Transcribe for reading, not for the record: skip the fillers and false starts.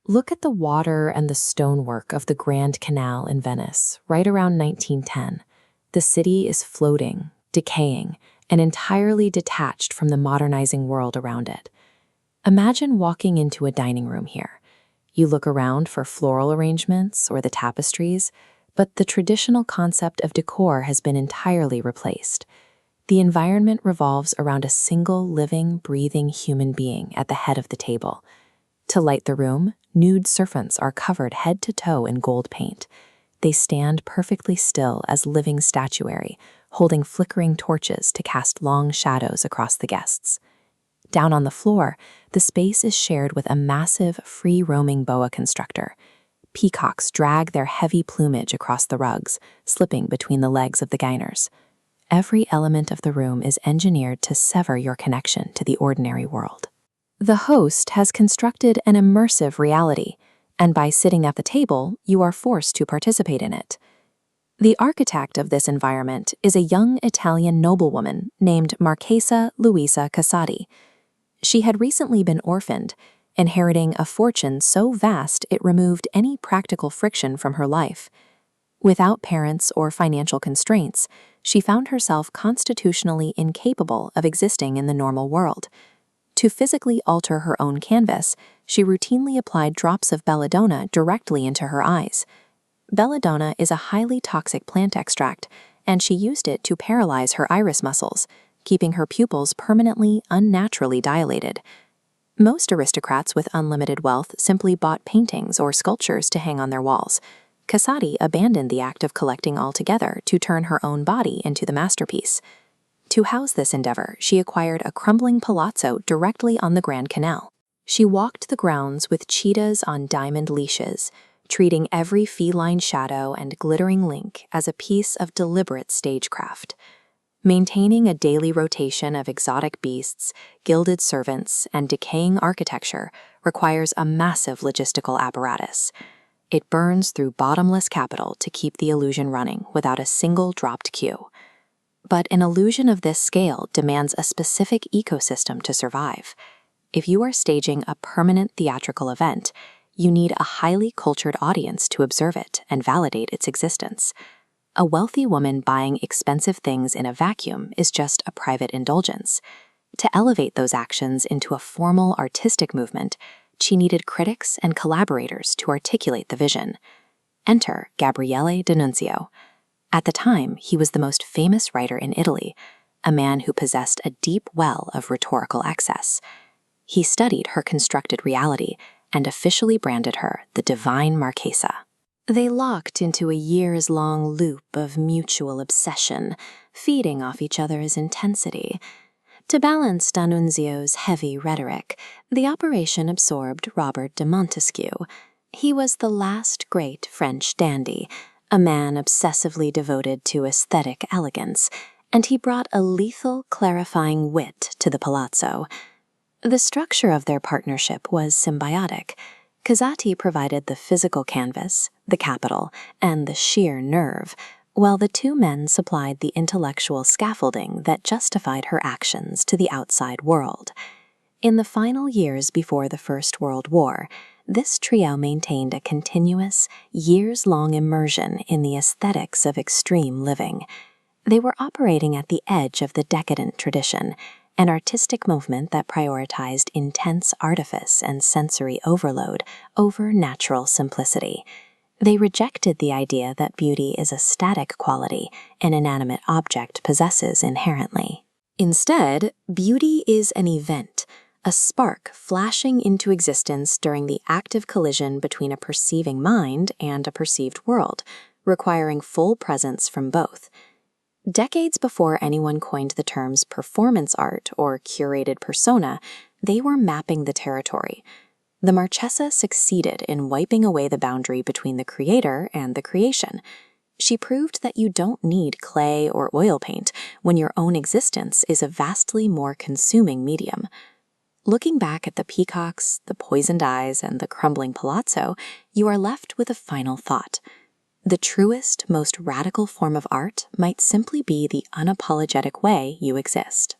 Look at the water and the stonework of the Grand Canal in Venice, right around 1910. The city is floating, decaying, and entirely detached from the modernizing world around it. Imagine walking into a dining room here. You look around for floral arrangements or the tapestries, but the traditional concept of decor has been entirely replaced. The environment revolves around a single living, breathing human being at the head of the table. To light the room, nude servants are covered head to toe in gold paint. They stand perfectly still as living statuary, holding flickering torches to cast long shadows across the guests. Down on the floor, the space is shared with a massive, free-roaming boa constrictor. Peacocks drag their heavy plumage across the rugs, slipping between the legs of the diners. Every element of the room is engineered to sever your connection to the ordinary world. The host has constructed an immersive reality, and by sitting at the table, you are forced to participate in it. The architect of this environment is a young Italian noblewoman named Marchesa Luisa Casati. She had recently been orphaned, inheriting a fortune so vast it removed any practical friction from her life. Without parents or financial constraints, she found herself constitutionally incapable of existing in the normal world. To physically alter her own canvas, she routinely applied drops of belladonna directly into her eyes. Belladonna is a highly toxic plant extract, and she used it to paralyze her iris muscles, keeping her pupils permanently, unnaturally dilated. Most aristocrats with unlimited wealth simply bought paintings or sculptures to hang on their walls. Casati abandoned the act of collecting altogether to turn her own body into the masterpiece. To house this endeavor, she acquired a crumbling palazzo directly on the Grand Canal. She walked the grounds with cheetahs on diamond leashes, treating every feline shadow and glittering link as a piece of deliberate stagecraft. Maintaining a daily rotation of exotic beasts, gilded servants, and decaying architecture requires a massive logistical apparatus. It burns through bottomless capital to keep the illusion running without a single dropped cue. But an illusion of this scale demands a specific ecosystem to survive. If you are staging a permanent theatrical event, you need a highly cultured audience to observe it and validate its existence. A wealthy woman buying expensive things in a vacuum is just a private indulgence. To elevate those actions into a formal artistic movement, she needed critics and collaborators to articulate the vision. Enter Gabriele D'Annunzio. At the time, he was the most famous writer in Italy, a man who possessed a deep well of rhetorical excess. He studied her constructed reality and officially branded her the Divine Marchesa. They locked into a years-long loop of mutual obsession, feeding off each other's intensity. To balance D'Annunzio's heavy rhetoric, the operation absorbed Robert de Montesquiou. He was the last great French dandy, a man obsessively devoted to aesthetic elegance, and he brought a lethal, clarifying wit to the palazzo. The structure of their partnership was symbiotic. Casati provided the physical canvas, the capital, and the sheer nerve, while the two men supplied the intellectual scaffolding that justified her actions to the outside world. In the final years before the First World War, this trio maintained a continuous, years-long immersion in the aesthetics of extreme living. They were operating at the edge of the Decadent tradition, an artistic movement that prioritized intense artifice and sensory overload over natural simplicity. They rejected the idea that beauty is a static quality an inanimate object possesses inherently. Instead, beauty is an event, a spark flashing into existence during the active collision between a perceiving mind and a perceived world, requiring full presence from both. Decades before anyone coined the terms performance art or curated persona, they were mapping the territory. The Marchesa succeeded in wiping away the boundary between the creator and the creation. She proved that you don't need clay or oil paint when your own existence is a vastly more consuming medium. Looking back at the peacocks, the poisoned eyes, and the crumbling palazzo, you are left with a final thought. The truest, most radical form of art might simply be the unapologetic way you exist.